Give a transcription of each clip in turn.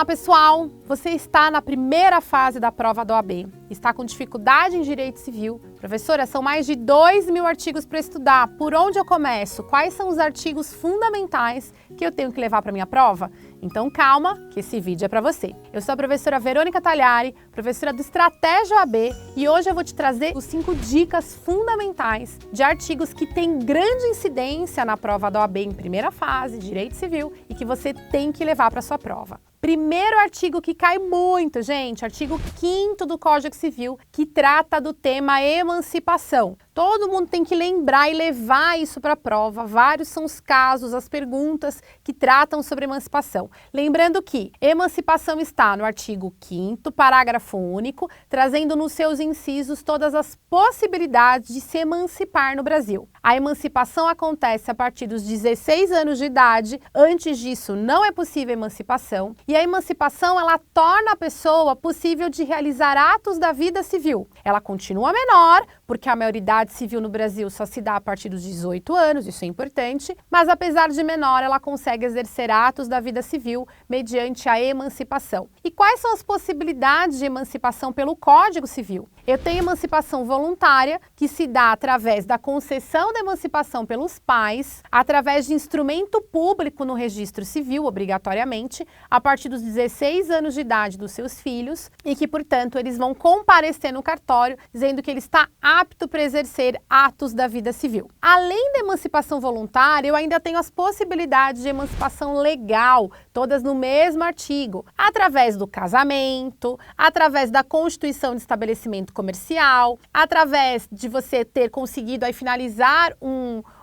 Olá pessoal, você está na primeira fase da prova da OAB, está com dificuldade em Direito Civil. Professora, são mais de 2.000 artigos para estudar, por onde eu começo? Quais são os artigos fundamentais que eu tenho que levar para a minha prova? Então calma, que esse vídeo é para você. Eu sou a professora Verônica Tagliari, professora do Estratégia OAB, e hoje eu vou te trazer os 5 dicas fundamentais de artigos que têm grande incidência na prova da OAB em primeira fase, Direito Civil, e que você tem que levar para a sua prova. Primeiro artigo que cai muito, gente, artigo 5º do Código Civil, que trata do tema emancipação. Todo mundo tem que lembrar e levar isso para a prova. Vários são os casos, as perguntas que tratam sobre emancipação. Lembrando que emancipação está no artigo 5º, parágrafo único, trazendo nos seus incisos todas as possibilidades de se emancipar no Brasil. A emancipação acontece a partir dos 16 anos de idade, antes disso não é possível emancipação. E a emancipação, ela torna a pessoa possível de realizar atos da vida civil. Ela continua menor, porque a maioridade civil no Brasil só se dá a partir dos 18 anos, isso é importante, mas apesar de menor, ela consegue exercer atos da vida civil mediante a emancipação. E quais são as possibilidades de emancipação pelo Código Civil? Eu tenho emancipação voluntária, que se dá através da concessão da emancipação pelos pais, através de instrumento público no registro civil, obrigatoriamente, a partir dos 16 anos de idade dos seus filhos, e que, portanto, eles vão comparecer no cartório dizendo que ele está apto para exercer atos da vida civil. Além da emancipação voluntária, eu ainda tenho as possibilidades de emancipação legal, todas no mesmo artigo, através do casamento, através da constituição de estabelecimento comercial, através de você ter conseguido aí finalizar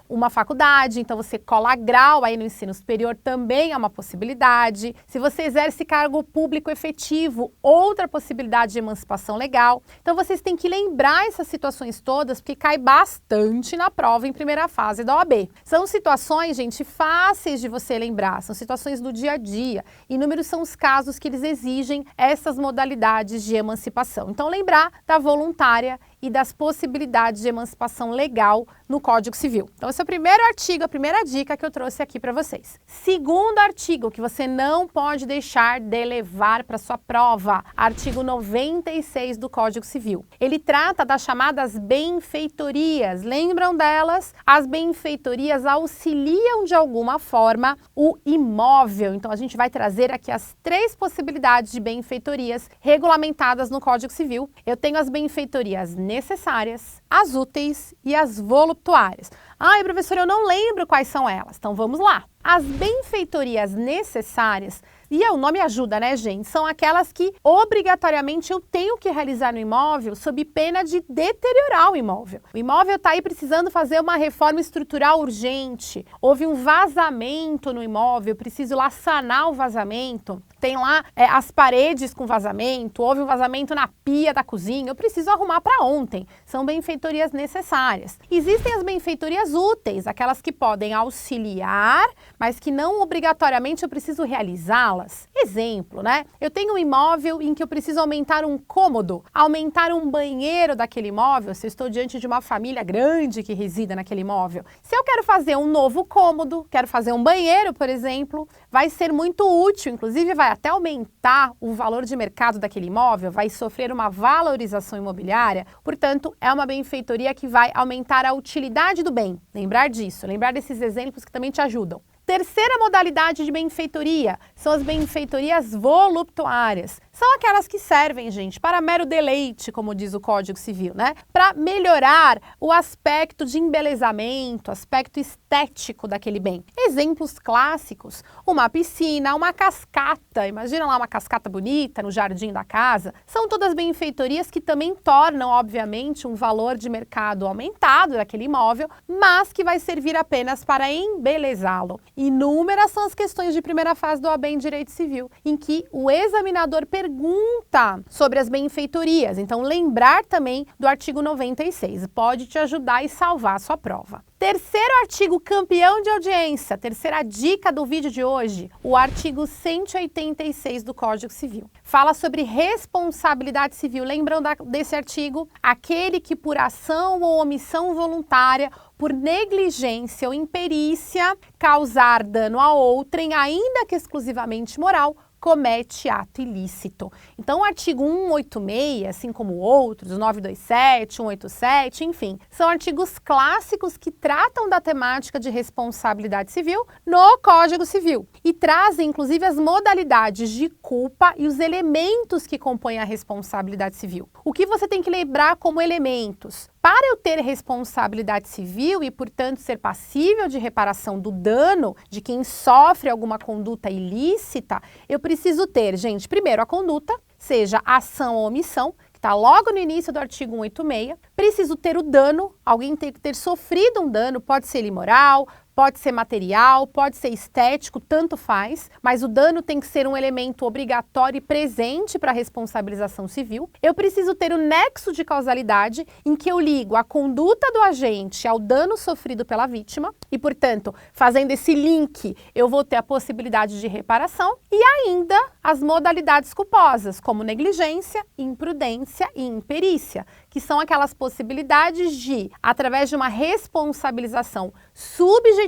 uma faculdade, então você cola grau aí no ensino superior também é uma possibilidade. Se você exerce cargo público efetivo, outra possibilidade de emancipação legal. Então vocês têm que lembrar essas situações todas, porque cai bastante na prova em primeira fase da OAB. São situações, gente, fáceis de você lembrar, são situações do dia a dia. Inúmeros são os casos que eles exigem essas modalidades de emancipação. Então lembrar da voluntária e das possibilidades de emancipação legal no Código Civil. Então esse é o primeiro artigo, a primeira dica que eu trouxe aqui para vocês. Segundo artigo que você não pode deixar de levar para sua prova, artigo 96 do Código Civil. Ele trata das chamadas benfeitorias. Lembram delas? As benfeitorias auxiliam de alguma forma o imóvel. Então a gente vai trazer aqui as 3 possibilidades de benfeitorias regulamentadas no Código Civil. Eu tenho as benfeitorias necessárias, as úteis e as voluptuárias. Ai, professora, eu não lembro quais são elas. Então vamos lá. As benfeitorias necessárias, e o nome ajuda, né, gente? São aquelas que obrigatoriamente eu tenho que realizar no imóvel sob pena de deteriorar o imóvel. O imóvel está aí precisando fazer uma reforma estrutural urgente. Houve um vazamento no imóvel, preciso lá sanar o vazamento. Tem lá as paredes com vazamento, houve um vazamento na pia da cozinha, eu preciso arrumar para ontem. São benfeitorias necessárias. Existem as benfeitorias úteis, aquelas que podem auxiliar, mas que não obrigatoriamente eu preciso realizá-las. Exemplo, né? Eu tenho um imóvel em que eu preciso aumentar um cômodo, aumentar um banheiro daquele imóvel, se eu estou diante de uma família grande que resida naquele imóvel. Se eu quero fazer um novo cômodo, quero fazer um banheiro, por exemplo, vai ser muito útil, inclusive vai até aumentar o valor de mercado daquele imóvel, vai sofrer uma valorização imobiliária, portanto, é uma benfeitoria que vai aumentar a utilidade do bem. Lembrar disso, lembrar desses exemplos que também te ajudam. Terceira modalidade de benfeitoria são as benfeitorias voluptuárias. São aquelas que servem, gente, para mero deleite, como diz o Código Civil, né? Para melhorar o aspecto de embelezamento, aspecto estético daquele bem. Exemplos clássicos, uma piscina, uma cascata, imagina lá uma cascata bonita no jardim da casa. São todas benfeitorias que também tornam, obviamente, um valor de mercado aumentado daquele imóvel, mas que vai servir apenas para embelezá-lo. Inúmeras são as questões de primeira fase do OAB em Direito Civil, em que o examinador pergunta sobre as benfeitorias. Então, lembrar também do artigo 96, pode te ajudar e salvar a sua prova. Terceiro artigo campeão de audiência, terceira dica do vídeo de hoje, o artigo 186 do Código Civil. Fala sobre responsabilidade civil. Lembram desse artigo? Aquele que por ação ou omissão voluntária, por negligência ou imperícia, causar dano a outrem, ainda que exclusivamente moral, comete ato ilícito. Então, o artigo 186, assim como outros, o 927, 187, enfim, são artigos clássicos que tratam da temática de responsabilidade civil no Código Civil e trazem, inclusive, as modalidades de culpa e os elementos que compõem a responsabilidade civil. O que você tem que lembrar como elementos? Para eu ter responsabilidade civil e, portanto, ser passível de reparação do dano de quem sofre alguma conduta ilícita, eu preciso ter, gente, primeiro a conduta, seja ação ou omissão, que está logo no início do artigo 186. Preciso ter o dano, alguém tem que ter sofrido um dano, pode ser imoral, pode ser material, pode ser estético, tanto faz, mas o dano tem que ser um elemento obrigatório e presente para a responsabilização civil. Eu preciso ter o nexo de causalidade em que eu ligo a conduta do agente ao dano sofrido pela vítima e, portanto, fazendo esse link, eu vou ter a possibilidade de reparação e ainda as modalidades culposas, como negligência, imprudência e imperícia, que são aquelas possibilidades de, através de uma responsabilização subjetiva,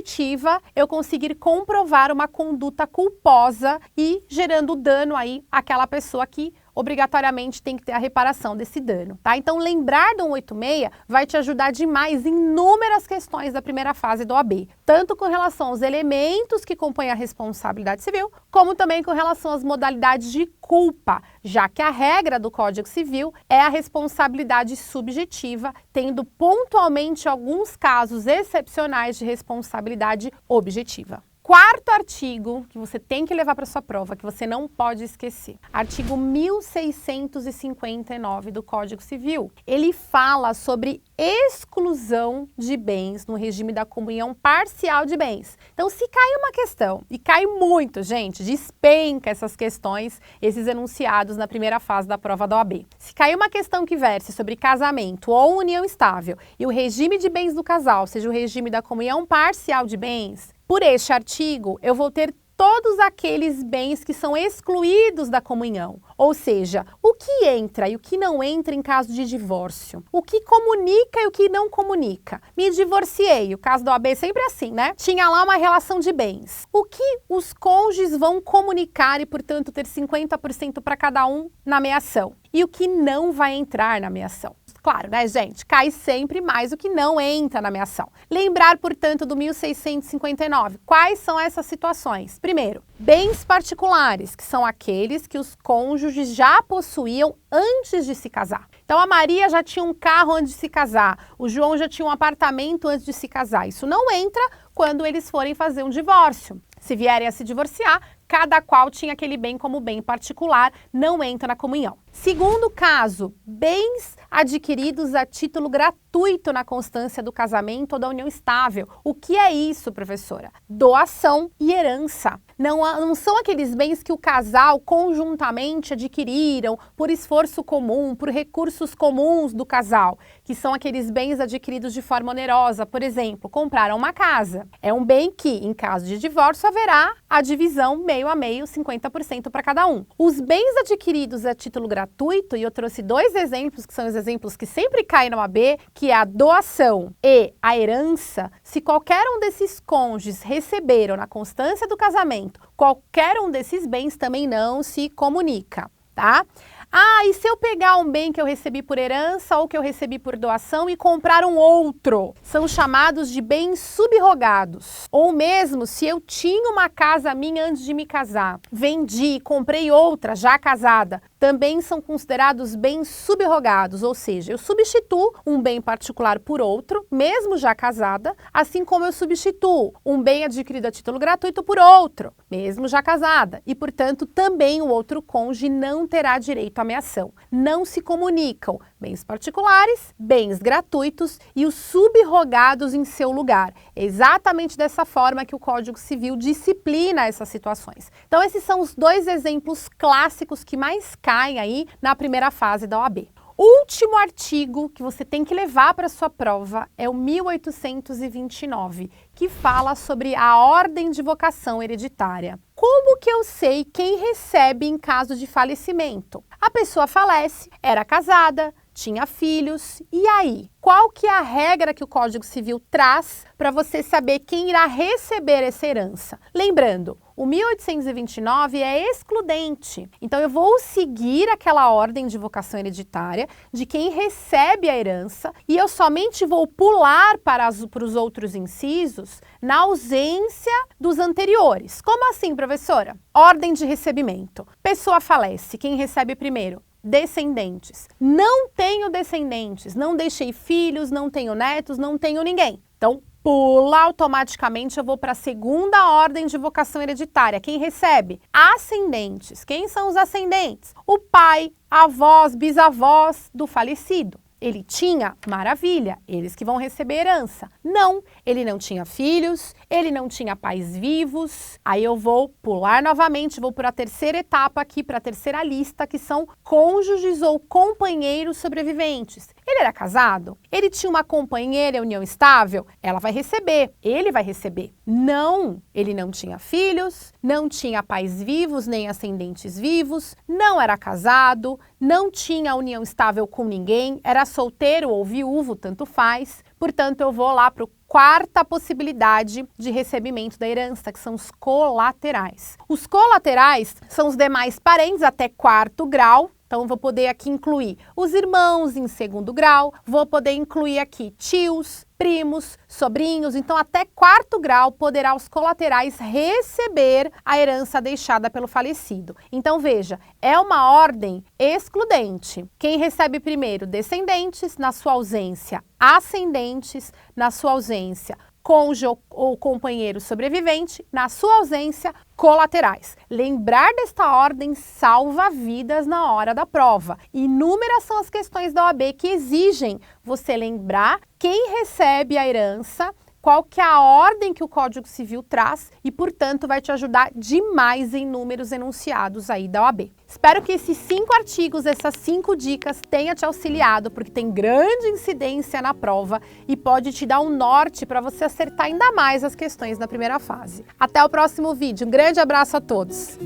eu conseguir comprovar uma conduta culposa e gerando dano aí àquela pessoa que obrigatoriamente tem que ter a reparação desse dano, tá? Então, lembrar do 186 vai te ajudar demais em inúmeras questões da primeira fase do OAB, tanto com relação aos elementos que compõem a responsabilidade civil, como também com relação às modalidades de culpa, já que a regra do Código Civil é a responsabilidade subjetiva, tendo pontualmente alguns casos excepcionais de responsabilidade objetiva. Quarto artigo que você tem que levar para sua prova, que você não pode esquecer. Artigo 1659 do Código Civil. Ele fala sobre exclusão de bens no regime da comunhão parcial de bens. Então, se cai uma questão, e cai muito, gente, despenca essas questões, esses enunciados na primeira fase da prova da OAB. Se cai uma questão que verse sobre casamento ou união estável e o regime de bens do casal seja o regime da comunhão parcial de bens, por este artigo, eu vou ter todos aqueles bens que são excluídos da comunhão, ou seja, o que entra e o que não entra em caso de divórcio, o que comunica e o que não comunica. Me divorciei, o caso do OAB é sempre assim, né? Tinha lá uma relação de bens. O que os cônjuges vão comunicar e, portanto, ter 50% para cada um na meação? E o que não vai entrar na meação? Claro, né, gente? Cai sempre mais o que não entra na meação. Lembrar, portanto, do 1659. Quais são essas situações? Primeiro, bens particulares, que são aqueles que os cônjuges já possuíam antes de se casar. Então, a Maria já tinha um carro antes de se casar, o João já tinha um apartamento antes de se casar. Isso não entra quando eles forem fazer um divórcio. Se vierem a se divorciar, cada qual tinha aquele bem como bem particular, não entra na comunhão. Segundo caso, bens adquiridos a título gratuito na constância do casamento ou da união estável. O que é isso, professora? Doação e herança. Não são aqueles bens que o casal conjuntamente adquiriram por esforço comum, por recursos comuns do casal, que são aqueles bens adquiridos de forma onerosa. Por exemplo, compraram uma casa. É um bem que, em caso de divórcio, haverá a divisão meio a meio, 50% para cada um. Os bens adquiridos a título gratuito, e eu trouxe dois exemplos, que são os exemplos que sempre caem na OAB, que é a doação e a herança. Se qualquer um desses cônjuges receberam na constância do casamento, qualquer um desses bens também não se comunica, tá? Ah, e se eu pegar um bem que eu recebi por herança ou que eu recebi por doação e comprar um outro? São chamados de bens subrogados. Ou mesmo, se eu tinha uma casa minha antes de me casar, vendi, comprei outra já casada, também são considerados bens subrogados, ou seja, eu substituo um bem particular por outro, mesmo já casada, assim como eu substituo um bem adquirido a título gratuito por outro, mesmo já casada, e, portanto, também o outro cônjuge não terá direito à meação. Não se comunicam bens particulares, bens gratuitos e os subrogados em seu lugar. É exatamente dessa forma que o Código Civil disciplina essas situações. Então, esses são os dois exemplos clássicos que mais caem aí na primeira fase da OAB. O último artigo que você tem que levar para a sua prova é o 1829, que fala sobre a ordem de vocação hereditária. Como que eu sei quem recebe em caso de falecimento? A pessoa falece, era casada, tinha filhos, e aí? Qual que é a regra que o Código Civil traz para você saber quem irá receber essa herança? Lembrando, O 1829 é excludente. Então, eu vou seguir aquela ordem de vocação hereditária de quem recebe a herança e eu somente vou pular para os outros incisos na ausência dos anteriores. Como assim, professora? Ordem de recebimento. Pessoa falece. Quem recebe primeiro? Descendentes. Não tenho descendentes, não deixei filhos, não tenho netos, não tenho ninguém. Então, pula automaticamente, eu vou para a segunda ordem de vocação hereditária. Quem recebe? Ascendentes. Quem são os ascendentes? O pai, avós, bisavós do falecido. Ele tinha? Maravilha, eles que vão receber herança. Não, ele não tinha filhos, ele não tinha pais vivos. Aí eu vou pular novamente, vou para a terceira etapa aqui, para a terceira lista, que são cônjuges ou companheiros sobreviventes. Ele era casado? Ele tinha uma companheira em união estável? Ela vai receber, ele vai receber. Não, ele não tinha filhos, não tinha pais vivos nem ascendentes vivos, não era casado, não tinha união estável com ninguém, era solteiro ou viúvo, tanto faz. Portanto, eu vou lá para a quarta possibilidade de recebimento da herança, que são os colaterais. Os colaterais são os demais parentes até quarto grau. Então, vou poder aqui incluir os irmãos em segundo grau, vou poder incluir aqui tios, primos, sobrinhos. Então, até quarto grau poderá os colaterais receber a herança deixada pelo falecido. Então, veja, é uma ordem excludente. Quem recebe primeiro? Descendentes, na sua ausência, ascendentes, na sua ausência, cônjuge ou companheiro sobrevivente, na sua ausência, colaterais. Lembrar desta ordem salva vidas na hora da prova. Inúmeras são as questões da OAB que exigem você lembrar quem recebe a herança, qual que é a ordem que o Código Civil traz e, portanto, vai te ajudar demais em inúmeros enunciados aí da OAB. Espero que esses 5 artigos, essas 5 dicas tenham te auxiliado, porque tem grande incidência na prova e pode te dar um norte para você acertar ainda mais as questões na primeira fase. Até o próximo vídeo. Um grande abraço a todos!